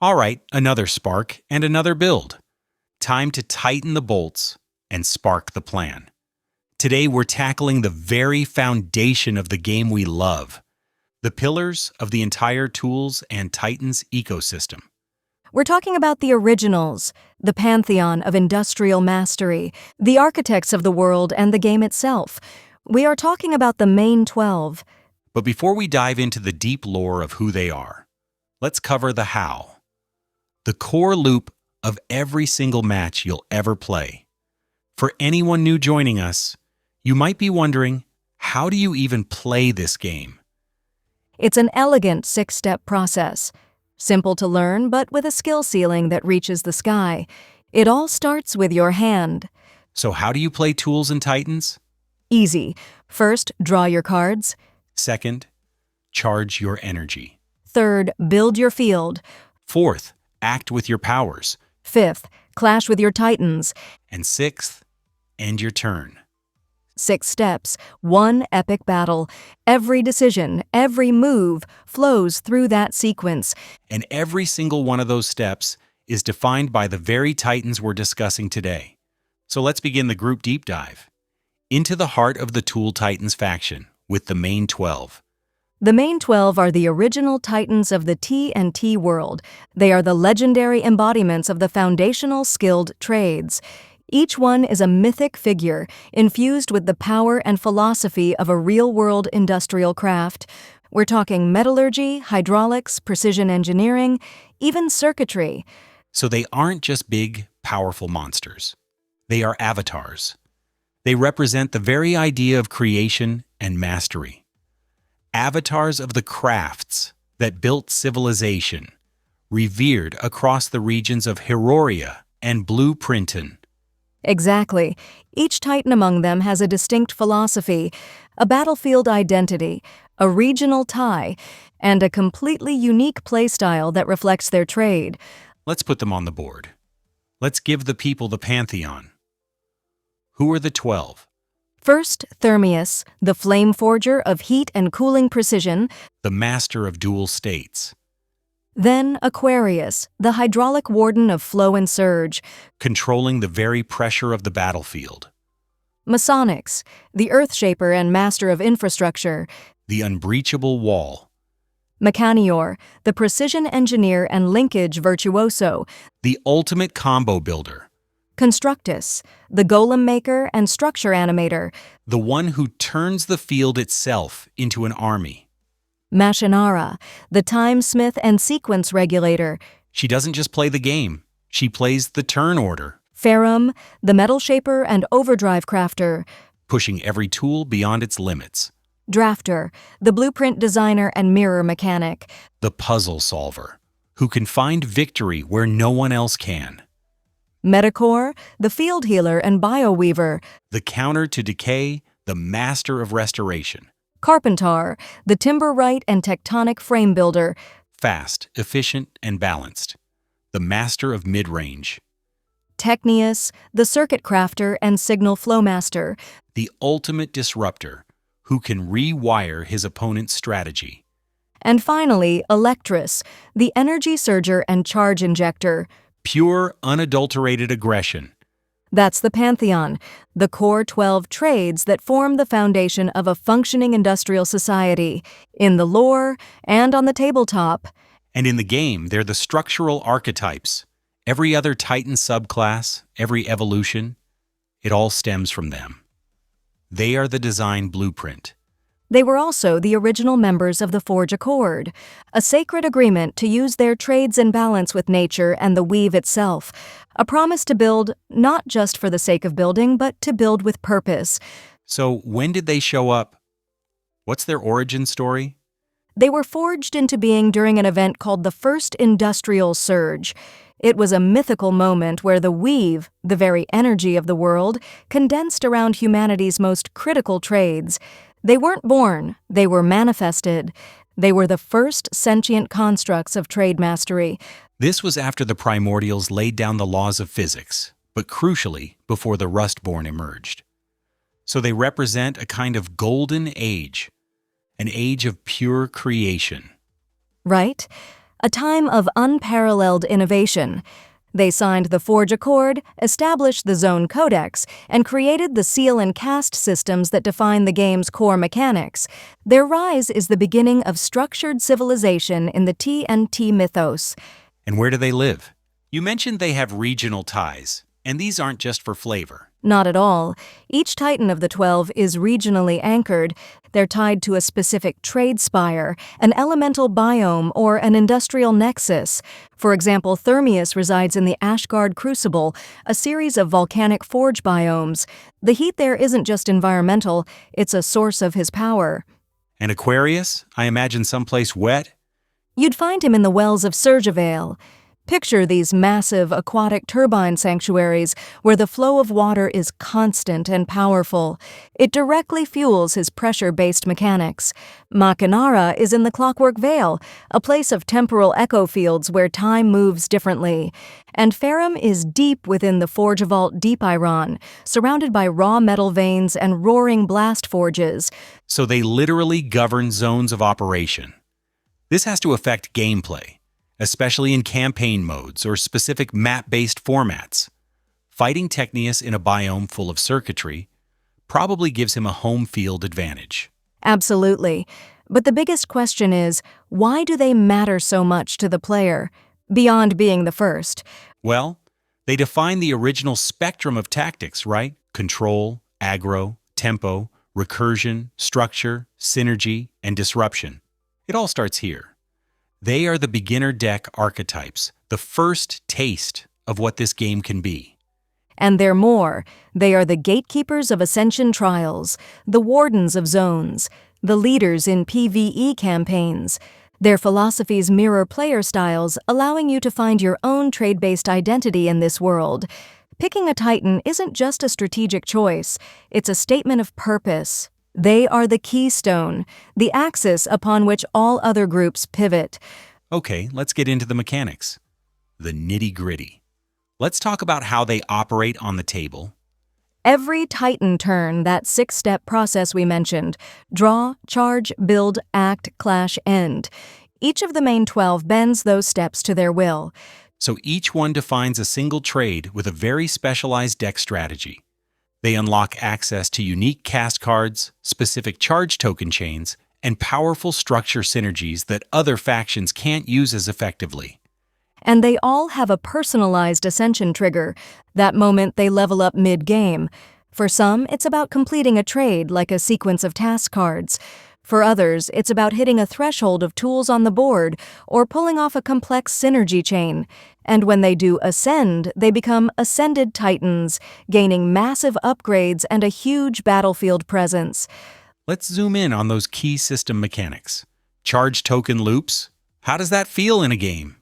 All right, another spark and another build. Time to tighten the bolts and spark the plan. Today we're tackling the very foundation of the game we love, the pillars of the entire Tools and Titans ecosystem. We're talking about the originals, the pantheon of industrial mastery, the architects of the world and the game itself. We are talking about the main 12. But before we dive into the deep lore of who they are, let's cover the how. The core loop of every single match you'll ever play. For anyone new joining us, you might be wondering, how do you even play this game? It's an elegant 6-step process. Simple to learn, but with a skill ceiling that reaches the sky. It all starts with your hand. So how do you play Tools and Titans? Easy. First, draw your cards. Second, charge your energy. Third, build your field. Fourth, act with your powers. Fifth, clash with your titans. And sixth, end your turn. 6 steps, one epic battle. Every decision, every move flows through that sequence. And every single one of those steps is defined by the very Titans we're discussing today. So let's begin the group deep dive into the heart of the Tool Titans faction with the main 12. The main 12 are the original titans of the T&T world. They are the legendary embodiments of the foundational skilled trades. Each one is a mythic figure, infused with the power and philosophy of a real-world industrial craft. We're talking metallurgy, hydraulics, precision engineering, even circuitry. So they aren't just big, powerful monsters. They are avatars. They represent the very idea of creation and mastery. Avatars of the crafts that built civilization, revered across the regions of Heroria and Blueprintin. Exactly. Each titan among them has a distinct philosophy, a battlefield identity, a regional tie, and a completely unique playstyle that reflects their trade. Let's put them on the board. Let's give the people the pantheon. Who are the 12? First, Thermius, the flame forger of heat and cooling precision. The master of dual states. Then Aquarius, the hydraulic warden of flow and surge. Controlling the very pressure of the battlefield. Masonics, the earthshaper and master of infrastructure. The unbreachable wall. Machinara, the precision engineer and linkage virtuoso. The ultimate combo builder. Constructus, the golem maker and structure animator. The one who turns the field itself into an army. Machinara, the timesmith and sequence regulator. She doesn't just play the game, she plays the turn order. Ferrum, the metal shaper and overdrive crafter. Pushing every tool beyond its limits. Draftor, the blueprint designer and mirror mechanic. The puzzle solver, who can find victory where no one else can. Medicor, the field healer and bioweaver. The counter to decay, the master of restoration. Carpentar, the timber-right and tectonic frame builder. Fast, efficient, and balanced. The master of mid-range. Technius, the circuit crafter and signal flowmaster. The ultimate disruptor, who can rewire his opponent's strategy. And finally, Electrus, the energy surger and charge injector. Pure, unadulterated aggression. That's the pantheon, the core 12 trades that form the foundation of a functioning industrial society, in the lore and on the tabletop. And in the game, they're the structural archetypes. Every other Titan subclass, every evolution, it all stems from them. They are the design blueprint. They were also the original members of the Forge Accord, a sacred agreement to use their trades in balance with nature and the weave itself, a promise to build not just for the sake of building, but to build with purpose. So when did they show up? What's their origin story? They were forged into being during an event called the First Industrial Surge. It was a mythical moment where the weave, the very energy of the world, condensed around humanity's most critical trades. They weren't born, they were manifested. They were the first sentient constructs of trade mastery. This was after the Primordials laid down the laws of physics, but crucially, before the Rustborn emerged. So they represent a kind of golden age, an age of pure creation. Right? a time of unparalleled innovation. They signed the Forge Accord, established the Zone Codex, and created the seal and cast systems that define the game's core mechanics. Their rise is the beginning of structured civilization in the TNT mythos. And where do they live? You mentioned they have regional ties, and these aren't just for flavor. Not at all. Each Titan of the 12 is regionally anchored. They're tied to a specific trade spire, an elemental biome, or an industrial nexus. For example, Thermius resides in the Ashgard Crucible, a series of volcanic forge biomes. The heat there isn't just environmental, it's a source of his power. And Aquarius? I imagine someplace wet? You'd find him in the wells of Surgevale. Picture these massive aquatic turbine sanctuaries where the flow of water is constant and powerful. It directly fuels his pressure-based mechanics. Machinara is in the Clockwork Vale, a place of temporal echo fields where time moves differently. And Ferrum is deep within the Forge Vault Deep Iron, surrounded by raw metal veins and roaring blast forges. So they literally govern zones of operation. This has to affect gameplay, especially in campaign modes or specific map-based formats. Fighting Technius in a biome full of circuitry probably gives him a home field advantage. Absolutely. But the biggest question is, why do they matter so much to the player, beyond being the first? Well, they define the original spectrum of tactics, right? Control, aggro, tempo, recursion, structure, synergy, and disruption. It all starts here. They are the beginner deck archetypes, the first taste of what this game can be. And they're more. They are the gatekeepers of Ascension trials, the wardens of zones, the leaders in PvE campaigns. Their philosophies mirror player styles, allowing you to find your own trade-based identity in this world. Picking a Titan isn't just a strategic choice, it's a statement of purpose. They are the keystone, the axis upon which all other groups pivot. Okay, let's get into the mechanics. The nitty-gritty. Let's talk about how they operate on the table. Every Titan turn, that 6-step process we mentioned: draw, charge, build, act, clash, end. Each of the main 12 bends those steps to their will. So each one defines a single trade with a very specialized deck strategy. They unlock access to unique cast cards, specific charge token chains, and powerful structure synergies that other factions can't use as effectively. And they all have a personalized Ascension trigger, that moment they level up mid-game. For some, it's about completing a trade like a sequence of task cards. For others, it's about hitting a threshold of tools on the board or pulling off a complex synergy chain. And when they do ascend, they become Ascended Titans, gaining massive upgrades and a huge battlefield presence. Let's zoom in on those key system mechanics. Charge token loops. How does that feel in a game?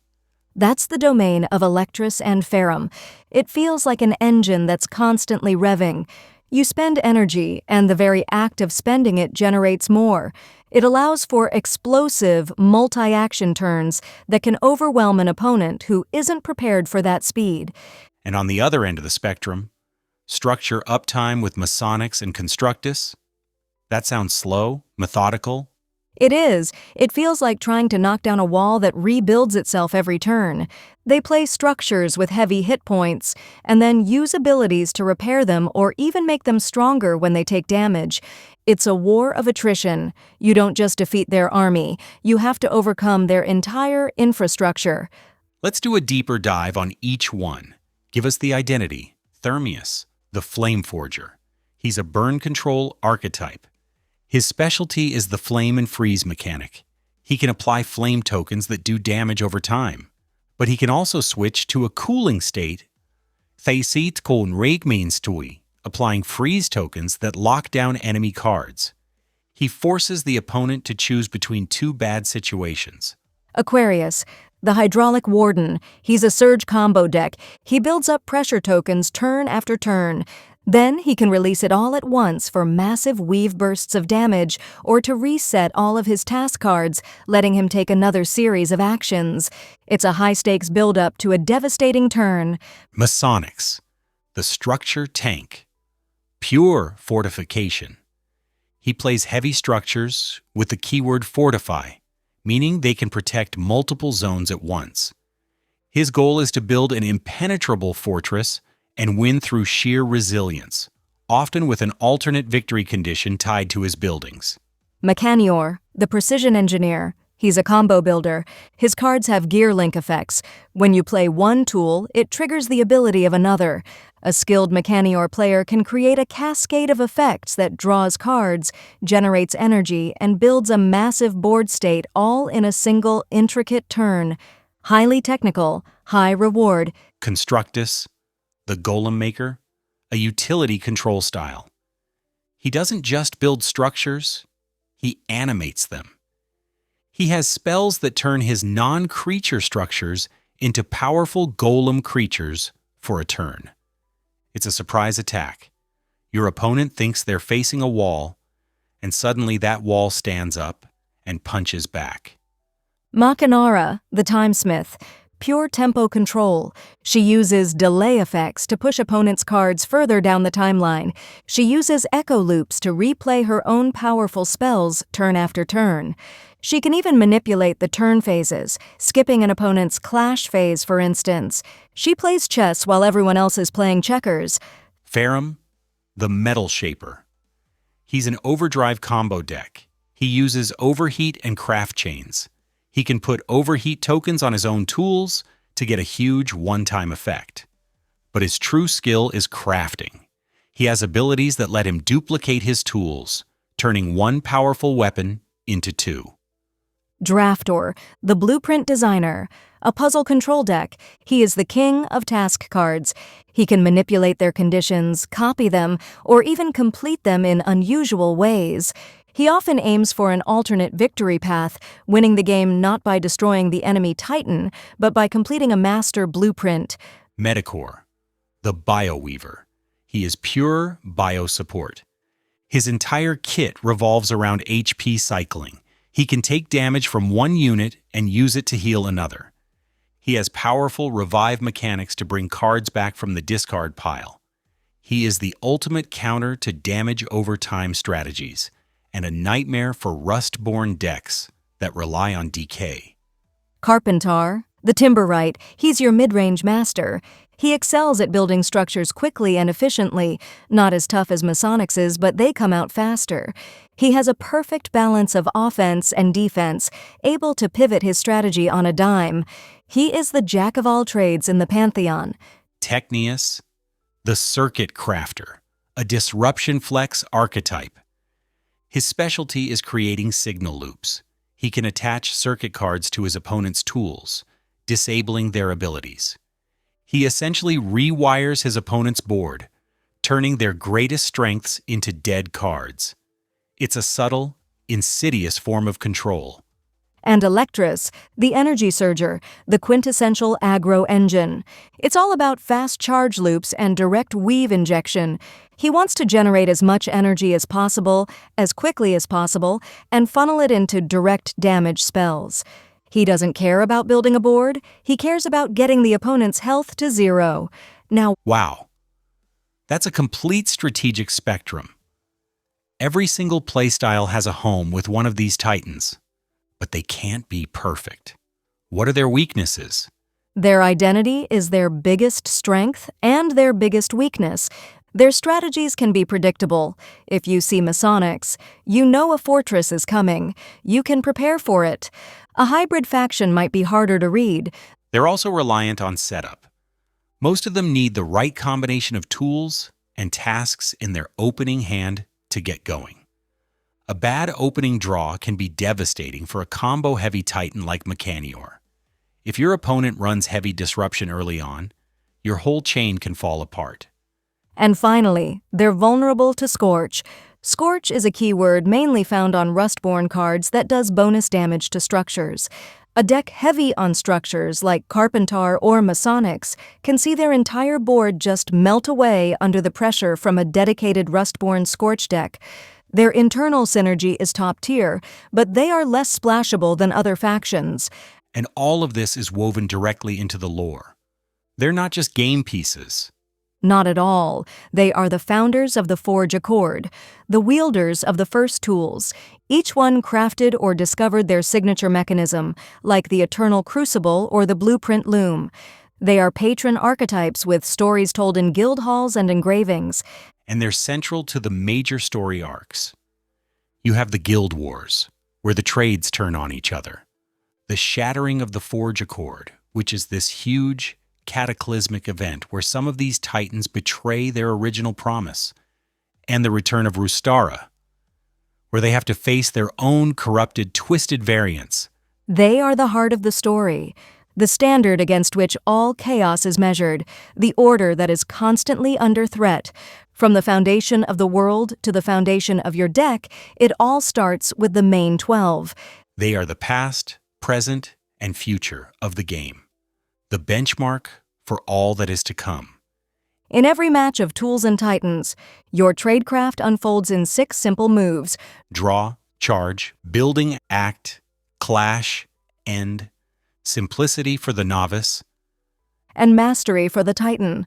That's the domain of Electrus and Ferrum. It feels like an engine that's constantly revving. You spend energy, and the very act of spending it generates more. It allows for explosive, multi-action turns that can overwhelm an opponent who isn't prepared for that speed. And on the other end of the spectrum, structure uptime with Masonics and Constructus. That sounds slow, methodical. It is. It feels like trying to knock down a wall that rebuilds itself every turn. They play structures with heavy hit points, and then use abilities to repair them or even make them stronger when they take damage. It's a war of attrition. You don't just defeat their army, you have to overcome their entire infrastructure. Let's do a deeper dive on each one. Give us the identity. Thermius, the Flame Forger. He's a burn control archetype. His specialty is the flame and freeze mechanic. He can apply flame tokens that do damage over time, but he can also switch to a cooling state, applying freeze tokens that lock down enemy cards. He forces the opponent to choose between two bad situations. Aquarius, the Hydraulic Warden. He's a surge combo deck. He builds up pressure tokens turn after turn. Then he can release it all at once for massive weave bursts of damage or to reset all of his task cards, letting him take another series of actions. It's a high-stakes build-up to a devastating turn. Masonics, the structure tank. Pure fortification. He plays heavy structures with the keyword fortify, meaning they can protect multiple zones at once. His goal is to build an impenetrable fortress and win through sheer resilience, often with an alternate victory condition tied to his buildings. Machinara, the precision engineer. He's a combo builder. His cards have gear link effects. When you play one tool, it triggers the ability of another. A skilled Machinara player can create a cascade of effects that draws cards, generates energy, and builds a massive board state all in a single intricate turn. Highly technical, high reward. Constructus, the Golem Maker, a utility control style. He doesn't just build structures, he animates them. He has spells that turn his non-creature structures into powerful golem creatures for a turn. It's a surprise attack. Your opponent thinks they're facing a wall, and suddenly that wall stands up and punches back. Machinara, the Timesmith. Pure tempo control. She uses delay effects to push opponents' cards further down the timeline. She uses echo loops to replay her own powerful spells turn after turn. She can even manipulate the turn phases, skipping an opponent's clash phase, for instance. She plays chess while everyone else is playing checkers. Ferrum, the Metal Shaper. He's an overdrive combo deck. He uses overheat and craft chains. He can put overheat tokens on his own tools to get a huge one-time effect. But his true skill is crafting. He has abilities that let him duplicate his tools, turning one powerful weapon into two. Draftor, the Blueprint Designer. A puzzle control deck. He is the king of task cards. He can manipulate their conditions, copy them, or even complete them in unusual ways. He often aims for an alternate victory path, winning the game not by destroying the enemy Titan, but by completing a master blueprint. Medicor, the Bioweaver. He is pure bio-support. His entire kit revolves around HP cycling. He can take damage from one unit and use it to heal another. He has powerful revive mechanics to bring cards back from the discard pile. He is the ultimate counter to damage over time strategies, and a nightmare for Rustborn decks that rely on decay. Carpentar, the Timberwright. He's your mid-range master. He excels at building structures quickly and efficiently, not as tough as Masonics's, but they come out faster. He has a perfect balance of offense and defense, able to pivot his strategy on a dime. He is the jack of all trades in the pantheon. Thermius, the Circuit Crafter, a disruption flex archetype. His specialty is creating signal loops. He can attach circuit cards to his opponent's tools, disabling their abilities. He essentially rewires his opponent's board, turning their greatest strengths into dead cards. It's a subtle, insidious form of control. And Electrus, the Energy Surger, the quintessential aggro engine. It's all about fast charge loops and direct weave injection. He wants to generate as much energy as possible, as quickly as possible, and funnel it into direct damage spells. He doesn't care about building a board, he cares about getting the opponent's health to zero. Now, wow, that's a complete strategic spectrum. Every single playstyle has a home with one of these titans, but they can't be perfect. What are their weaknesses? their identity is their biggest strength and their biggest weakness. Their strategies can be predictable. If you see Masonics, you know a fortress is coming. You can prepare for it. A hybrid faction might be harder to read. They're also reliant on setup. Most of them need the right combination of tools and tasks in their opening hand to get going. A bad opening draw can be devastating for a combo-heavy titan like Machinara. If your opponent runs heavy disruption early on, your whole chain can fall apart. And finally, they're vulnerable to Scorch. Scorch is a keyword mainly found on Rustborn cards that does bonus damage to structures. A deck heavy on structures like Carpentar or Masonics can see their entire board just melt away under the pressure from a dedicated Rustborn Scorch deck. Their internal synergy is top tier, but they are less splashable than other factions. And all of this is woven directly into the lore. They're not just game pieces. Not at all. They are the founders of the Forge Accord, the wielders of the first tools. Each one crafted or discovered their signature mechanism, like the Eternal Crucible or the Blueprint Loom. They are patron archetypes with stories told in guild halls and engravings. And they're central to the major story arcs. You have the Guild Wars, where the trades turn on each other. The shattering of the Forge Accord, which is this huge, cataclysmic event where some of these titans betray their original promise. And the return of Rustara, where they have to face their own corrupted, twisted variants. They are the heart of the story, the standard against which all chaos is measured, the order that is constantly under threat. From the foundation of the world to the foundation of your deck, it all starts with the main 12. They are the past, present, and future of the game, the benchmark for all that is to come. In every match of Tools and Titans, your tradecraft unfolds in 6 simple moves: Draw, charge, building, act, clash, end, simplicity for the novice, and mastery for the Titan.